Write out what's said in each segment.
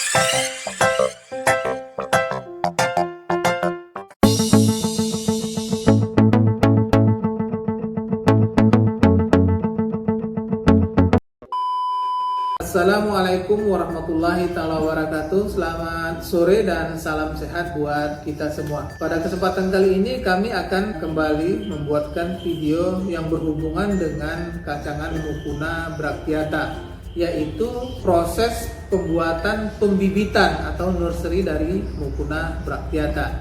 Assalamualaikum warahmatullahi taala wabarakatuh. Selamat sore dan salam sehat buat kita semua. Pada kesempatan kali ini kami akan kembali membuatkan video yang berhubungan dengan kacangan Mucuna bracteata, yaitu proses pembuatan pembibitan atau nursery dari Mucuna bracteata.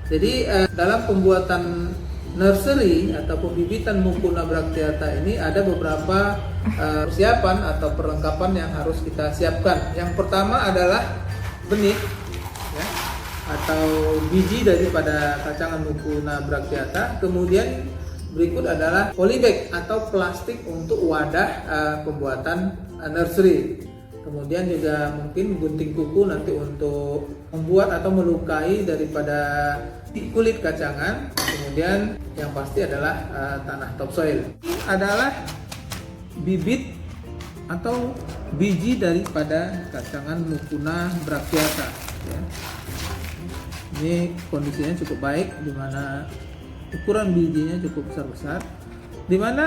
Jadi dalam pembuatan nursery atau pembibitan Mucuna bracteata ini ada beberapa persiapan atau perlengkapan yang harus kita siapkan. Yang pertama adalah benih ya, atau biji daripada kacangan Mucuna bracteata. Kemudian berikut adalah polybag atau plastik untuk wadah pembuatan nursery. Kemudian juga mungkin gunting kuku nanti untuk membuat atau melukai daripada kulit kacangan. Kemudian yang pasti adalah tanah topsoil. Ini adalah bibit atau biji daripada kacangan Mucuna bracteata ya. Ini kondisinya cukup baik, dimana ukuran bijinya cukup besar-besar, dimana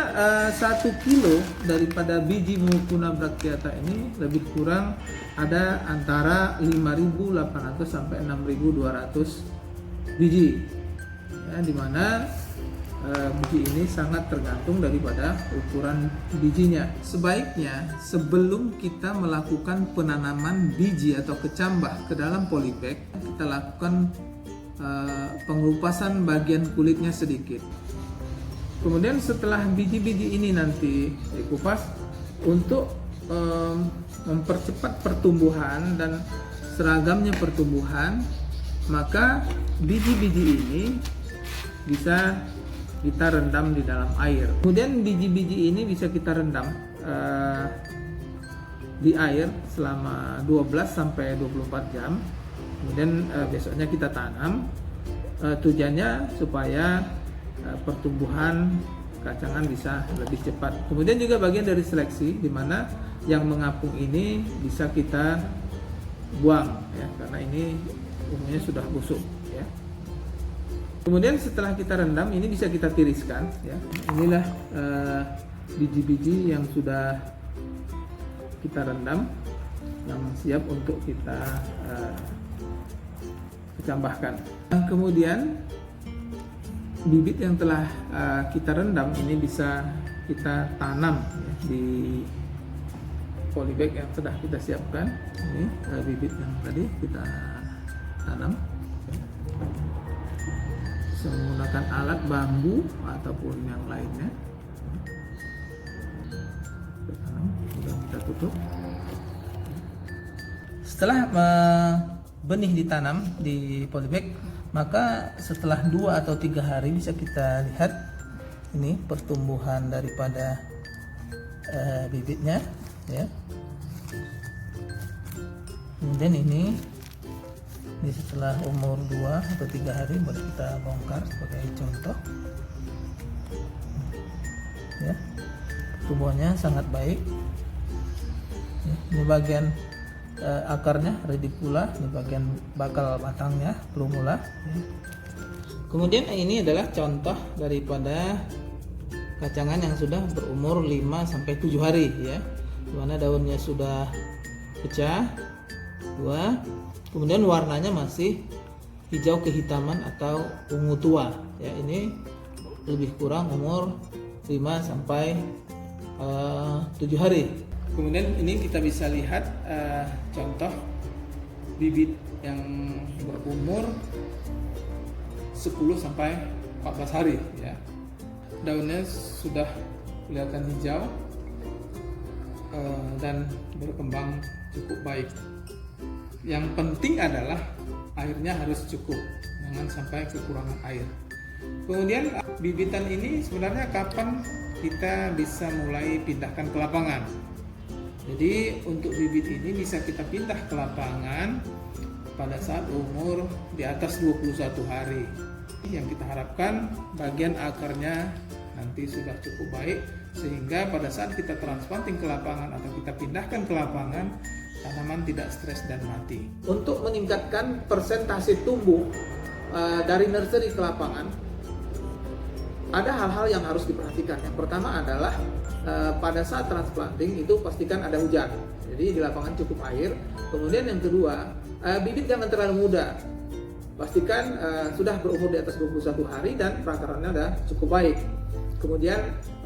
1 kilo daripada biji Mucuna bracteata ini lebih kurang ada antara 5.800 sampai 6.200 biji ya, dimana biji ini sangat tergantung daripada ukuran bijinya. Sebaiknya sebelum kita melakukan penanaman biji atau kecambah ke dalam polybag, kita lakukan pengelupasan bagian kulitnya sedikit. Kemudian setelah biji-biji ini nanti dikupas untuk mempercepat pertumbuhan dan seragamnya pertumbuhan, maka biji-biji ini bisa kita rendam di dalam air. Kemudian biji-biji ini bisa kita rendam di air selama 12 sampai 24 jam. Kemudian besoknya kita tanam. Tujuannya supaya pertumbuhan kacangan bisa lebih cepat. Kemudian juga bagian dari seleksi, di mana yang mengapung ini bisa kita buang ya, karena ini umumnya sudah busuk ya. Kemudian setelah kita rendam, ini bisa kita tiriskan ya. Inilah biji-biji yang sudah kita rendam, yang siap untuk kita kecambahkan. Kemudian bibit yang telah kita rendam ini bisa kita tanam ya, di polybag yang sudah kita siapkan. Ini bibit yang tadi kita tanam menggunakan alat bambu ataupun yang lainnya. Kita tutup. Setelah benih ditanam di polybag, maka setelah 2 atau 3 hari bisa kita lihat ini pertumbuhan daripada bibitnya ya. Kemudian ini setelah umur 2 atau 3 hari boleh kita bongkar sebagai contoh ya. Pertumbuhannya sangat baik ya. Ini bagian akarnya radicula, ini bagian bakal batangnya plumula ya. Kemudian ini adalah contoh daripada kacangan yang sudah berumur 5 sampai 7 hari ya, dimana daunnya sudah pecah 2. Kemudian warnanya masih hijau kehitaman atau ungu tua ya. Ini lebih kurang umur 5 sampai 7 hari. Kemudian ini kita bisa lihat contoh bibit yang berumur 10 sampai 14 hari ya. Daunnya sudah kelihatan hijau dan berkembang cukup baik. Yang penting adalah airnya harus cukup, jangan sampai kekurangan air. Kemudian bibitan ini sebenarnya kapan kita bisa mulai pindahkan ke lapangan? Jadi untuk bibit ini bisa kita pindah ke lapangan pada saat umur di atas 21 hari. Yang kita harapkan bagian akarnya nanti sudah cukup baik, sehingga pada saat kita transplanting ke lapangan atau kita pindahkan ke lapangan, tanaman tidak stres dan mati. Untuk meningkatkan persentase tumbuh dari nursery ke lapangan, ada hal-hal yang harus diperhatikan. Yang pertama adalah pada saat transplanting itu pastikan ada hujan, jadi di lapangan cukup air. Kemudian yang kedua, bibit jangan terlalu muda, pastikan sudah berumur di atas 21 hari dan perakarannya sudah cukup baik. Kemudian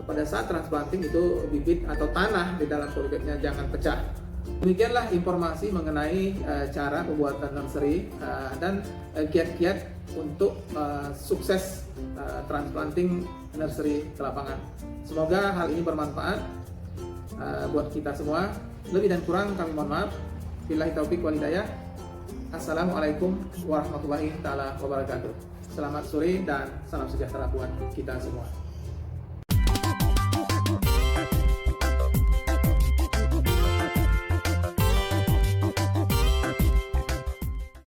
pada saat transplanting itu bibit atau tanah di dalam polybagnya jangan pecah. Demikianlah informasi mengenai cara pembuatan nursery dan kiat-kiat untuk sukses transplanting nursery ke lapangan. Semoga hal ini bermanfaat buat kita semua. Lebih dan kurang kami mohon maaf. Billahi taufik wal hidayah. Assalamualaikum warahmatullahi taala wabarakatuh. Selamat sore dan salam sejahtera buat kita semua.